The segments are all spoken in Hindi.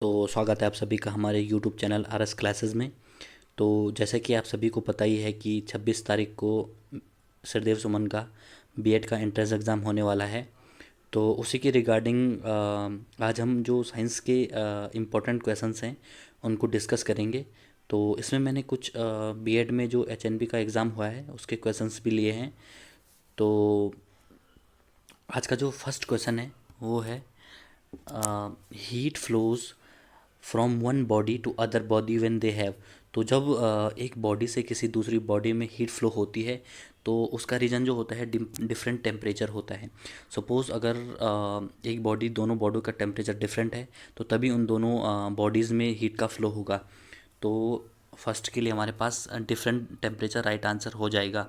तो स्वागत है आप सभी का हमारे YouTube channel R S classes में। तो जैसे कि आप सभी को पता ही है कि 26 तारीख को सरदेव सुमन का बीएड का एंट्रेंस एग्ज़ाम होने वाला है। तो उसी के रिगार्डिंग आज हम जो साइंस के इम्पोर्टेंट क्वेश्चंस हैं उनको डिस्कस करेंगे। तो इसमें मैंने कुछ बीएड में जो एचएनबी का एग्ज़ाम हुआ है उसके क्वेश्चंस भी लिए हैं। तो आज का जो फर्स्ट क्वेश्चन है वो है heat flows from one body to other body when they have. तो जब एक बॉडी से किसी दूसरी बॉडी में हीट फ्लो होती है तो उसका रीज़न जो होता है डिफरेंट टेम्परेचर होता है। सपोज़ अगर एक बॉडी दोनों बॉडी का टेम्परेचर डिफरेंट है तो तभी उन दोनों बॉडीज़ में हीट का फ्लो होगा। तो फर्स्ट के लिए हमारे पास डिफरेंट टेम्परेचर राइट आंसर हो जाएगा।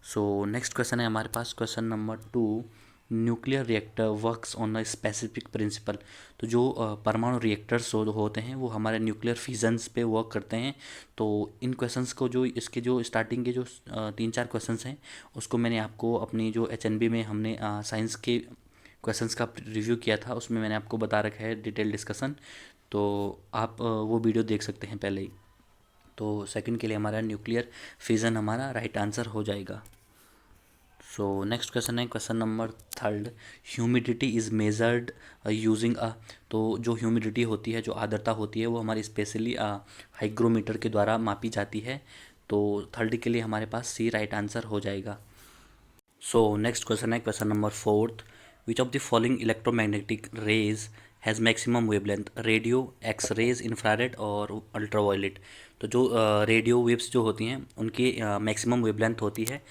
सो नेक्स्ट क्वेश्चन है हमारे पास question number 2। Nuclear reactor works on a specific principle. तो जो परमाणु रिएक्टर्स होते हैं वो हमारे न्यूक्लियर फिजन्स पे वर्क करते हैं। तो इन क्वेश्चंस को जो इसके जो स्टार्टिंग के जो 3-4 क्वेश्चंस हैं उसको मैंने आपको अपनी जो एचएनबी में हमने साइंस के क्वेश्चंस का रिव्यू किया था उसमें मैंने आपको बता रखा है डिटेल डिस्कशन। तो आप वो वीडियो देख सकते हैं पहले ही। तो सेकंड के लिए हमारा न्यूक्लियर फिजन हमारा राइट आंसर हो जाएगा। सो नेक्स्ट क्वेश्चन है question number 3। Humidity is measured using a. तो जो ह्यूमिडिटी होती है जो आर्द्रता होती है वो हमारी स्पेशली हाइग्रोमीटर के द्वारा मापी जाती है। तो थर्ड के लिए हमारे पास सी राइट आंसर हो जाएगा। सो नेक्स्ट क्वेश्चन है question number 4। Which of the following electromagnetic rays has maximum wavelength. Radio, x rays, infrared और अल्ट्रावायलेट। तो जो रेडियो वेव्स जो होती हैं उनकी मैक्सिमम वेवलेंथ होती है।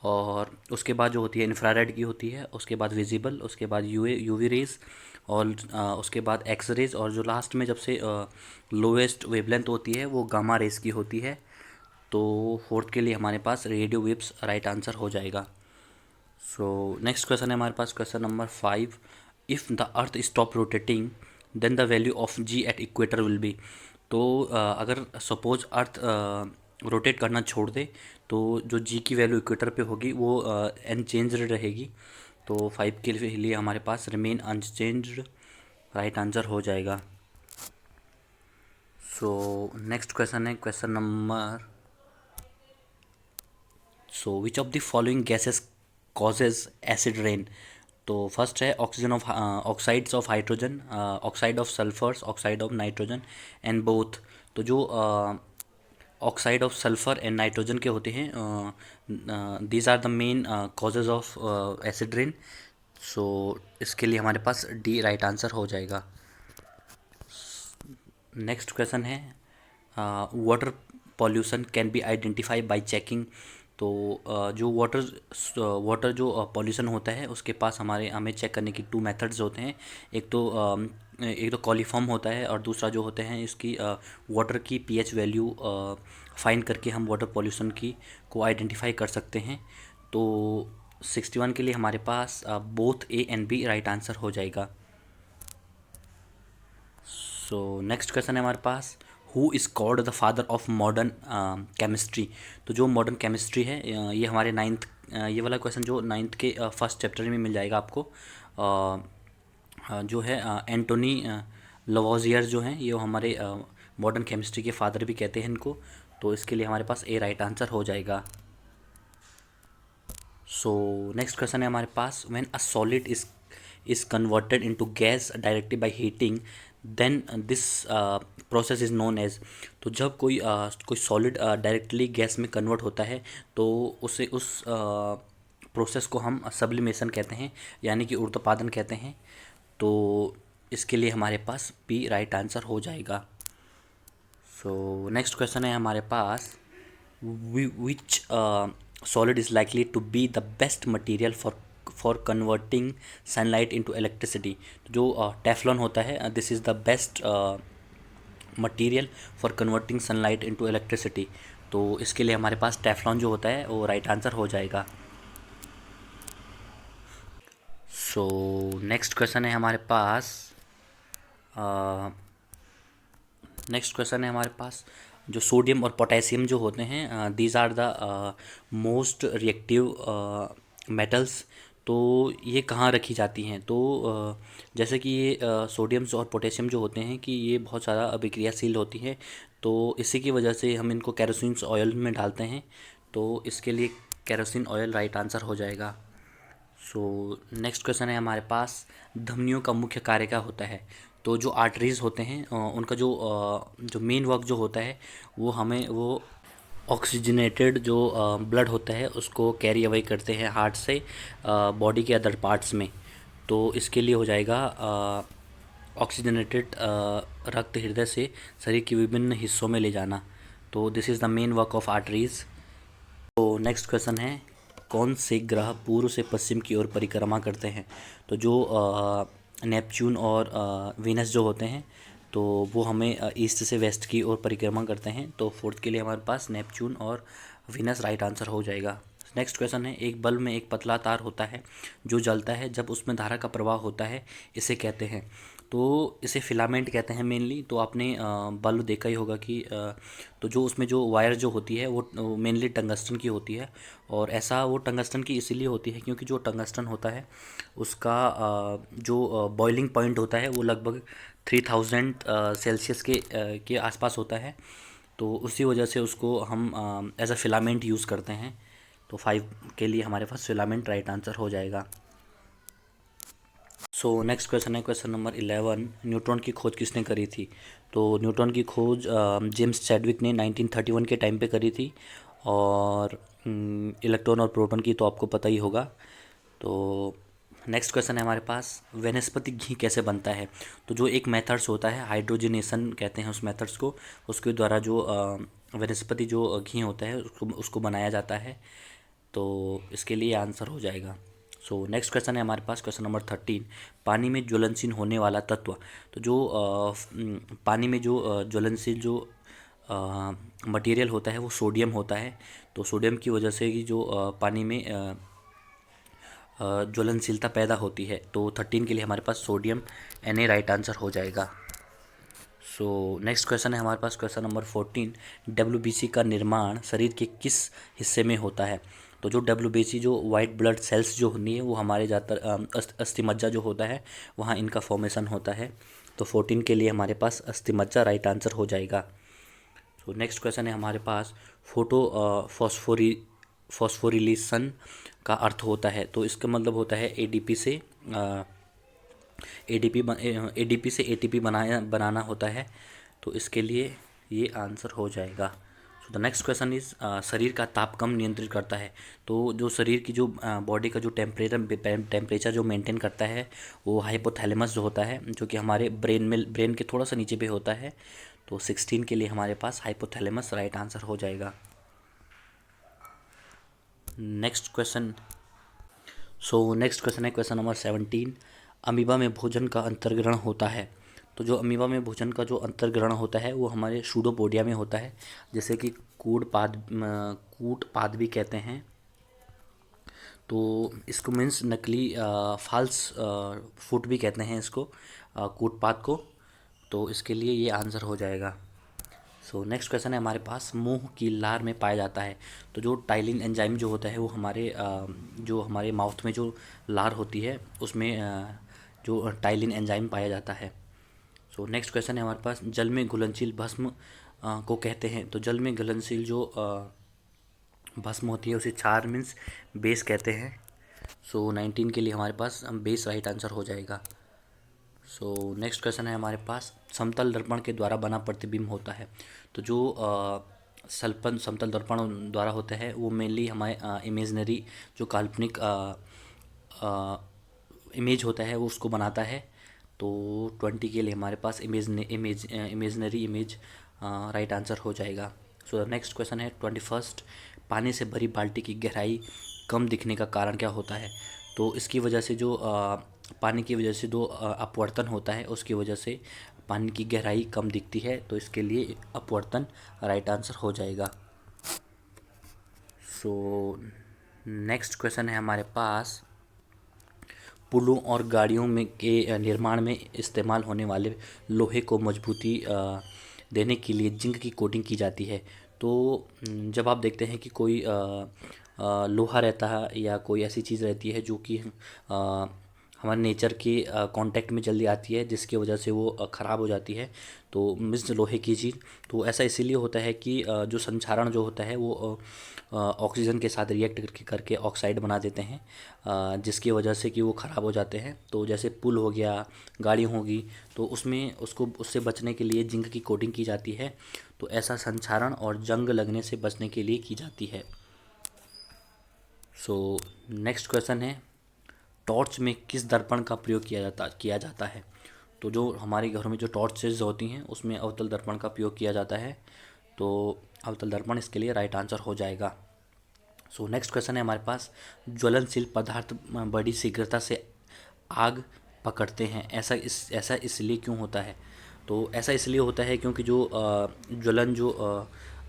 और उसके बाद जो होती है इंफ्रारेड की होती है, उसके बाद विजिबल, उसके बाद यूवी रेज और उसके बाद एक्स रेज और जो लास्ट में जब से लोवेस्ट वेवलेंथ होती है वो गामा रेज की होती है। तो फोर्थ के लिए हमारे पास रेडियो वेव्स राइट आंसर हो जाएगा। सो नेक्स्ट क्वेश्चन है हमारे पास question number 5। If the earth stop rotating then the value of G at equator will be. तो अगर सपोज अर्थ रोटेट करना छोड़ दे तो जो जी की वैल्यू इक्वेटर पे होगी वो अनचेंज्ड रहेगी। तो 5 के लिए हमारे पास रिमेन अनचेंज्ड राइट आंसर हो जाएगा। सो नेक्स्ट क्वेश्चन है question number. So which of the following gases causes acid rain. तो फर्स्ट है oxygen of oxides of hydrogen, oxide of sulphurs, oxide of nitrogen and both. तो जो oxide of sulphur and nitrogen के होते हैं these are the main causes of acid rain. So इसके लिए हमारे पास डी राइट आंसर हो जाएगा। नेक्स्ट क्वेश्चन है water pollution can be identify bye checking. तो जो वाटर जो पॉल्यूशन होता है उसके पास हमें चेक करने की 2 मेथड्स होते हैं। एक तो कॉलीफॉर्म होता है और दूसरा जो होते हैं इसकी वाटर की पीएच वैल्यू फाइंड करके हम वाटर पॉल्यूशन की को आइडेंटिफाई कर सकते हैं। तो 61 के लिए हमारे पास both A and B right answer हो जाएगा। सो नेक्स्ट क्वेश्चन है हमारे पास who is called the father of modern chemistry. तो जो मॉडर्न केमिस्ट्री है ये हमारे नाइन्थ ये वाला क्वेश्चन जो नाइन्थ के फर्स्ट चैप्टर में मिल जाएगा आपको। जो है एंटोनी लवोजियर जो हैं ये हमारे मॉडर्न केमिस्ट्री के फादर भी कहते हैं इनको। तो इसके लिए हमारे पास ए राइट आंसर हो जाएगा। सो नेक्स्ट क्वेश्चन है हमारे पास when a solid is converted into gas directly by heating then this process is known as. तो जब कोई सॉलिड डायरेक्टली गैस में कन्वर्ट होता है तो उस प्रोसेस को हम सब्लिमेशन कहते हैं यानी कि ऊर्ध्वपातन कहते हैं। तो इसके लिए हमारे पास बी राइट आंसर हो जाएगा। सो नेक्स्ट क्वेश्चन है हमारे पास which solid is likely to be the best material for converting sunlight into electricity। तो जो टेफ्लॉन होता है this is the best material for converting sunlight into electricity. तो इसके लिए हमारे पास टेफ्लॉन जो होता है वो राइट आंसर हो जाएगा। सो नेक्स्ट क्वेश्चन है हमारे पास जो सोडियम और पोटेशियम जो होते हैं these are the most reactive metals. तो ये कहाँ रखी जाती हैं? तो जैसे कि ये सोडियम्स और पोटेशियम जो होते हैं कि ये बहुत ज़्यादा अभिक्रियाशील होती हैं, तो इसी की वजह से हम इनको केरोसिन ऑयल में डालते हैं। तो इसके लिए केरोसिन ऑयल राइट आंसर हो जाएगा। सो नेक्स्ट क्वेश्चन है हमारे पास, धमनियों का मुख्य कार्य क्या होता है? तो जो आर्टरीज होते हैं उनका जो मेन वर्क जो होता है वो ऑक्सीजनेटेड जो ब्लड होता है उसको कैरी अवे करते हैं हार्ट से बॉडी के अदर पार्ट्स में। तो इसके लिए हो जाएगा ऑक्सीजनेटेड रक्त हृदय से शरीर के विभिन्न हिस्सों में ले जाना। तो this is the main work of arteries. तो नेक्स्ट क्वेश्चन है, कौन से ग्रह पूर्व से पश्चिम की ओर परिक्रमा करते हैं? तो जो नेपच्यून और वीनस जो होते हैं तो वो हमें ईस्ट से वेस्ट की ओर परिक्रमा करते हैं। तो फोर्थ के लिए हमारे पास नेपच्यून और वीनस राइट आंसर हो जाएगा। नेक्स्ट क्वेश्चन है, एक बल्ब में एक पतला तार होता है जो जलता है जब उसमें धारा का प्रवाह होता है, इसे कहते हैं? तो इसे फिलामेंट कहते हैं मेनली। तो आपने बल्ब देखा ही होगा कि तो जो उसमें जो वायर जो होती है वो मेनली टंगस्टन की होती है। और ऐसा वो टंगस्टन की इसीलिए होती है क्योंकि जो टंगस्टन होता है उसका जो बॉइलिंग पॉइंट होता है वो लगभग 3000 सेल्सियस के आसपास होता है। तो उसी वजह से उसको हम एज अ फिलामेंट यूज़ करते हैं। तो 5 के लिए हमारे पास फिलामेंट राइट आंसर हो जाएगा। सो नेक्स्ट क्वेश्चन है क्वेश्चन नंबर 11, न्यूट्रॉन की खोज किसने करी थी? तो न्यूट्रॉन की खोज जेम्स चैडविक ने 1931 के टाइम पे करी थी। और इलेक्ट्रॉन और प्रोटॉन की तो आपको पता ही होगा। तो नेक्स्ट क्वेश्चन है हमारे पास, वनस्पति घी कैसे बनता है? तो जो एक मेथड्स होता है हाइड्रोजनेशन कहते हैं उस मेथड्स को, उसके द्वारा जो वनस्पति जो घी होता है उसको बनाया जाता है। तो इसके लिए आंसर हो जाएगा। सो नेक्स्ट क्वेश्चन है हमारे पास क्वेश्चन नंबर 13, पानी में ज्वलनशील होने वाला तत्व? तो जो पानी में जो ज्वलनशील जो मटेरियल होता है वो सोडियम होता है। तो सोडियम की वजह से ही जो पानी में ज्वलनशीलता पैदा होती है। तो 13 के लिए हमारे पास सोडियम Na राइट आंसर हो जाएगा। सो नेक्स्ट क्वेश्चन है हमारे पास क्वेश्चन नंबर 14, WBC का निर्माण शरीर के किस हिस्से में होता है? तो जो WBC जो वाइट ब्लड सेल्स जो होती है वो हमारे ज़्यादातर अस्थिमज्जा जो होता है वहाँ इनका फॉर्मेशन होता है। तो 14 के लिए हमारे पास अस्थिमज्जा राइट आंसर हो जाएगा। तो नेक्स्ट क्वेश्चन है हमारे पास, फॉस्फोरिलेशन का अर्थ होता है? तो इसका मतलब होता है ADP से ATP बनाना होता है। तो इसके लिए ये आंसर हो जाएगा। So the next question is, शरीर का ताप कम नियंत्रित करता है? तो जो शरीर की जो बॉडी का जो टेम्परेचर जो मेंटेन करता है वो हाइपोथैलेमस जो होता है जो कि हमारे ब्रेन के थोड़ा सा नीचे पे होता है। तो 16 के लिए हमारे पास हाइपोथैलेमस राइट आंसर हो जाएगा। नेक्स्ट क्वेश्चन है क्वेश्चन नंबर 17, अमीबा में भोजन का अंतर्ग्रहण होता है? तो जो अमीबा में भोजन का जो अंतर्ग्रहण होता है वो हमारे सूडोपोडिया में होता है, जैसे कि कूट पाद भी कहते हैं। तो इसको मीन्स नकली फाल्स फूट भी कहते हैं इसको, कूट पाद को। तो इसके लिए ये आंसर हो जाएगा। सो नेक्स्ट क्वेश्चन है हमारे पास, मुंह की लार में पाया जाता है? तो जो टाइलिन एंजाइम जो होता है वो जो हमारे माउथ में जो लार होती है उसमें जो टाइलिन एंजाइम पाया जाता है। सो नेक्स्ट क्वेश्चन है हमारे पास, जल में घुलनशील भस्म को कहते हैं? तो जल में घुलनशील जो भस्म होती है उसे क्षार मीन्स बेस कहते हैं। सो 19 के लिए हमारे पास बेस राइट आंसर हो जाएगा। सो नेक्स्ट क्वेश्चन है हमारे पास, समतल दर्पण के द्वारा बना प्रतिबिंब होता है? तो जो समतल दर्पण द्वारा होता है वो मेनली हमारे इमेजनरी जो काल्पनिक इमेज होता है वो उसको बनाता है। तो 20 के लिए हमारे पास इमेजनरी इमेज राइट आंसर हो जाएगा। सो द नेक्स्ट क्वेश्चन है 21, पानी से भरी बाल्टी की गहराई कम दिखने का कारण क्या होता है? तो इसकी वजह से जो पानी की वजह से जो अपवर्तन होता है उसकी वजह से पानी की गहराई कम दिखती है। तो इसके लिए अपवर्तन राइट आंसर हो जाएगा। सो नेक्स्ट क्वेश्चन है हमारे पास, पुलों और गाड़ियों में के निर्माण में इस्तेमाल होने वाले लोहे को मजबूती देने के लिए जिंक की कोटिंग की जाती है। तो जब आप देखते हैं कि कोई लोहा रहता है या कोई ऐसी चीज़ रहती है जो कि हमारे नेचर के कांटेक्ट में जल्दी आती है, जिसकी वजह से वो ख़राब हो जाती है। तो मिस लोहे की चीज़, तो ऐसा इसीलिए होता है कि जो संक्षारण जो होता है वो ऑक्सीजन के साथ रिएक्ट करके करके ऑक्साइड बना देते हैं, जिसकी वजह से कि वो ख़राब हो जाते हैं। तो जैसे पुल हो गया, गाड़ी होगी, तो उसमें उसको उससे बचने के लिए जिंक की कोटिंग की जाती है। तो ऐसा संक्षारण और जंग लगने से बचने के लिए की जाती है। सो नेक्स्ट क्वेश्चन है, टॉर्च में किस दर्पण का प्रयोग किया जाता है? तो जो हमारे घरों में जो टॉर्चेज होती हैं उसमें अवतल दर्पण का प्रयोग किया जाता है। तो अवतल दर्पण इसके लिए राइट आंसर हो जाएगा। सो नेक्स्ट क्वेश्चन है हमारे पास, ज्वलनशील पदार्थ बड़ी शीघ्रता से आग पकड़ते हैं, ऐसा इसलिए क्यों होता है? तो ऐसा इसलिए होता है क्योंकि जो ज्वलन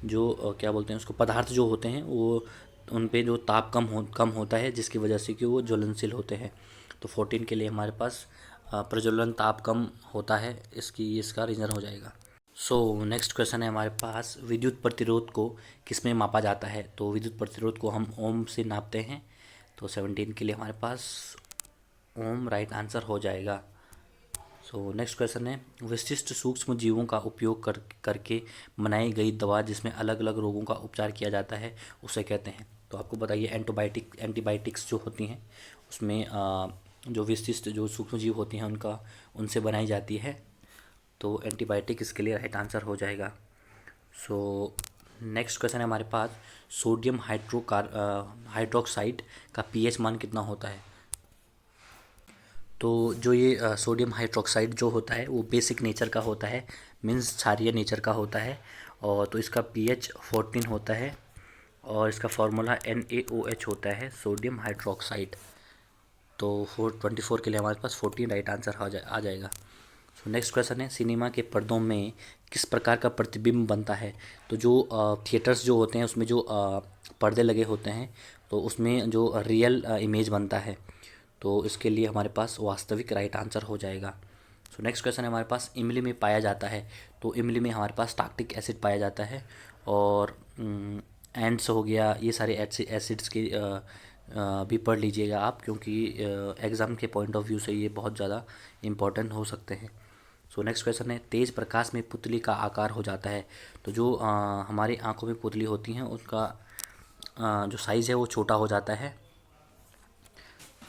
क्या बोलते हैं उसको, पदार्थ जो होते हैं वो उन पे जो ताप कम होता है, जिसकी वजह से कि वो ज्वलनशील होते हैं। तो 14 के लिए हमारे पास प्रज्वलन ताप कम होता है, इसका रीज़न हो जाएगा। सो नेक्स्ट क्वेश्चन है हमारे पास, विद्युत प्रतिरोध को किस में मापा जाता है? तो विद्युत प्रतिरोध को हम ओम से नापते हैं। तो 17 के लिए हमारे पास ओम राइट आंसर हो जाएगा। सो नेक्स्ट क्वेश्चन है, विशिष्ट सूक्ष्म जीवों का उपयोग करके बनाई गई दवा जिसमें अलग अलग रोगों का उपचार किया जाता है, उसे कहते हैं? तो आपको बताइए, एंटीबायोटिक्स जो होती हैं उसमें जो विशिष्ट जो सूक्ष्म जीव होती हैं उनसे बनाई जाती है। तो एंटीबायोटिक इसके लिए राइट आंसर हो जाएगा। सो नेक्स्ट क्वेश्चन है हमारे पास, सोडियम हाइड्रोक्साइड का पीएच मान कितना होता है? तो जो ये सोडियम हाइड्रोक्साइड जो होता है वो बेसिक नेचर का होता है, मीन्स क्षारीय नेचर का होता है। और तो इसका पीएच 14 होता है और इसका फार्मूला NaOH होता है, सोडियम हाइड्रोक्साइड। तो 424 के लिए हमारे पास 14 राइट आंसर आ जाएगा। सो नेक्स्ट क्वेश्चन है, सिनेमा के पर्दों में किस प्रकार का प्रतिबिंब बनता है? तो जो थिएटर्स जो होते हैं उसमें जो पर्दे लगे होते हैं तो उसमें जो रियल इमेज बनता है। तो इसके लिए हमारे पास वास्तविक राइट आंसर हो जाएगा। सो नेक्स्ट क्वेश्चन है हमारे पास, इमली में पाया जाता है? तो इमली में हमारे पास टार्क्टिक एसिड पाया जाता है और एंड्स हो गया, ये सारे एसिड्स के भी पढ़ लीजिएगा आप, क्योंकि एग्ज़ाम के पॉइंट ऑफ व्यू से ये बहुत ज़्यादा इम्पोर्टेंट हो सकते हैं। सो नेक्स्ट क्वेश्चन है, तेज़ प्रकाश में पुतली का आकार हो जाता है? तो जो हमारी आंखों में पुतली होती हैं उसका जो साइज़ है वो छोटा हो जाता है।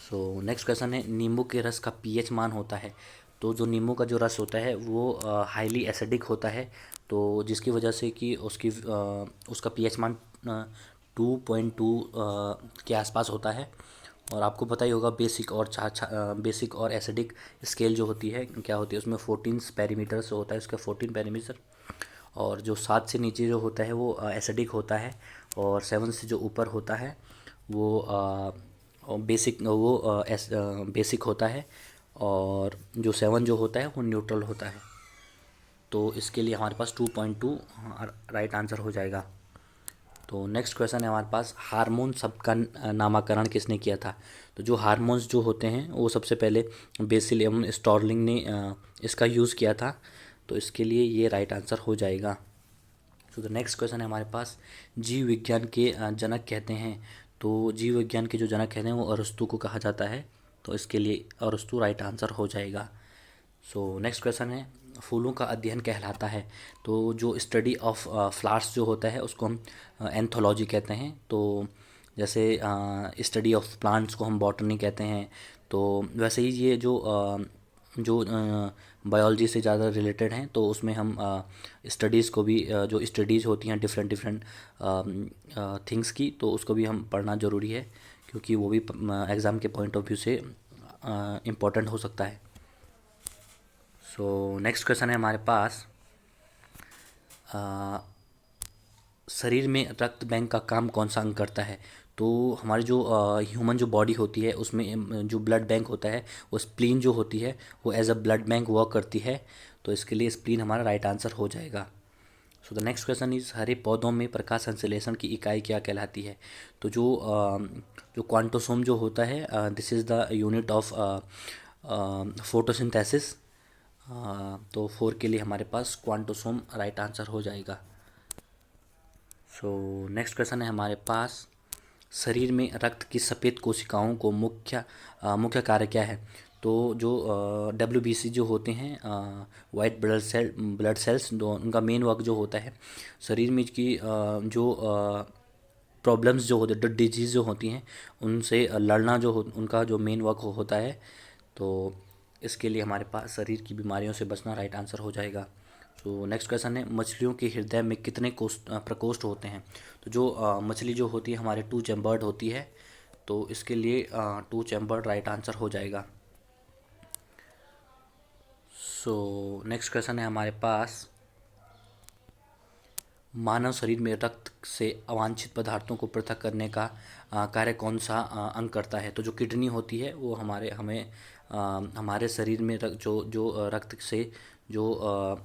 सो नेक्स्ट क्वेश्चन है, नींबू के रस का पीएच मान होता है? तो जो नींबू का जो रस होता है वो हाईली एसिडिक होता है, तो जिसकी वजह से कि उसका पीएच मान 2.2 के आसपास होता है। और आपको पता ही होगा, बेसिक और एसिडिक स्केल जो होती है क्या होती है, उसमें 14 पैरामीटर से होता है, उसका 14 पैरामीटर। और जो 7 से नीचे जो होता है वो एसिडिक होता है, और 7 से जो ऊपर होता है वो बेसिक होता है, और जो 7 जो होता है वो न्यूट्रल होता है। तो इसके लिए हमारे पास 2.2 राइट आंसर हो जाएगा। तो नेक्स्ट क्वेश्चन है हमारे पास, हार्मोन शब्द का नामकरण किसने किया था? तो जो हार्मोन्स जो होते हैं वो सबसे पहले बेसिल एवं स्टॉर्लिंग ने इसका यूज़ किया था। तो इसके लिए ये राइट आंसर हो जाएगा। तो द नेक्स्ट क्वेश्चन है हमारे पास, जीव विज्ञान के जनक कहते हैं? तो जीव विज्ञान के जो जनक कहते हैं वो अरस्तु को कहा जाता है। तो इसके लिए अरस्तु राइट आंसर हो जाएगा। सो नेक्स्ट क्वेश्चन है, फूलों का अध्ययन कहलाता है? तो जो स्टडी ऑफ फ्लावर्स जो होता है उसको हम एंथोलॉजी कहते हैं। तो जैसे स्टडी ऑफ प्लांट्स को हम बॉटनी कहते हैं। तो वैसे ही ये जो बायोलॉजी से ज़्यादा रिलेटेड हैं, तो उसमें हम स्टडीज़ को भी जो स्टडीज़ होती हैं डिफरेंट डिफरेंट थिंग्स की, तो उसको भी हम पढ़ना ज़रूरी है, क्योंकि वो भी एग्ज़ाम के पॉइंट ऑफ व्यू से इम्पोर्टेंट हो सकता है। सो नेक्स्ट क्वेश्चन है हमारे पास, शरीर में रक्त बैंक का काम कौन सा अंग करता है? तो हमारी जो ह्यूमन जो बॉडी होती है उसमें जो ब्लड बैंक होता है वो स्प्लीन जो होती है वो as a blood bank work करती है। तो इसके लिए स्प्लीन हमारा राइट आंसर हो जाएगा। So the next question is, हरे पौधों में प्रकाश संश्लेषण की इकाई क्या कहलाती है? तो जो क्वांटोसोम जो होता है, this is the unit of photosynthesis. तो 4 के लिए हमारे पास क्वांटोसोम राइट आंसर हो जाएगा। सो नेक्स्ट क्वेश्चन है हमारे पास, शरीर में रक्त की सफ़ेद कोशिकाओं को मुख्य कार्य क्या है? तो जो WBC जो होते हैं, वाइट ब्लड सेल्स, जो उनका मेन वर्क जो होता है शरीर में की जो प्रॉब्लम्स जो होते हैं, डिजीज़ जो होती हैं उनसे लड़ना जो उनका जो मेन वर्क होता है। तो इसके लिए हमारे पास शरीर की बीमारियों से बचना राइट आंसर हो जाएगा। तो नेक्स्ट क्वेश्चन है, मछलियों के हृदय में कितने प्रकोष्ठ होते हैं? तो जो मछली जो होती है हमारे 2 चैम्बर्ड होती है, तो इसके लिए 2 चैम्बर्ड राइट आंसर हो जाएगा। सो नेक्स्ट क्वेश्चन है हमारे पास, मानव शरीर में रक्त से अवांछित पदार्थों को पृथक करने का कार्य कौन सा अंग करता है? तो जो किडनी होती है वो हमारे शरीर में रक्त से जो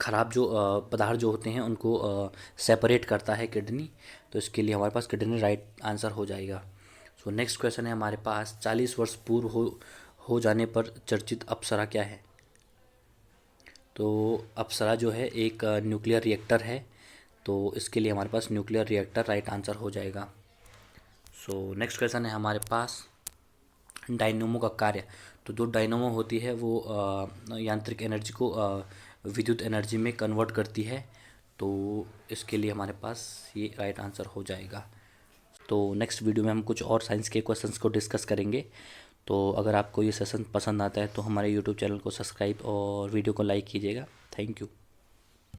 खराब जो पदार्थ जो होते हैं उनको सेपरेट करता है किडनी। तो इसके लिए हमारे पास किडनी राइट आंसर हो जाएगा। सो नेक्स्ट क्वेश्चन है हमारे पास, 40 वर्ष पूर्व हो जाने पर चर्चित अप्सरा क्या है? तो अप्सरा जो है एक न्यूक्लियर रिएक्टर है। तो इसके लिए हमारे पास न्यूक्लियर रिएक्टर राइट आंसर हो जाएगा। सो नेक्स्ट क्वेश्चन है हमारे पास, डायनोमो का कार्य। तो जो डायनोमो होती है वो यांत्रिक एनर्जी को विद्युत एनर्जी में कन्वर्ट करती है। तो इसके लिए हमारे पास ये राइट आंसर हो जाएगा। तो नेक्स्ट वीडियो में हम कुछ और साइंस के क्वेश्चंस को डिस्कस करेंगे। तो अगर आपको ये सेशन पसंद आता है तो हमारे यूट्यूब चैनल को सब्सक्राइब और वीडियो को लाइक कीजिएगा। Thank you.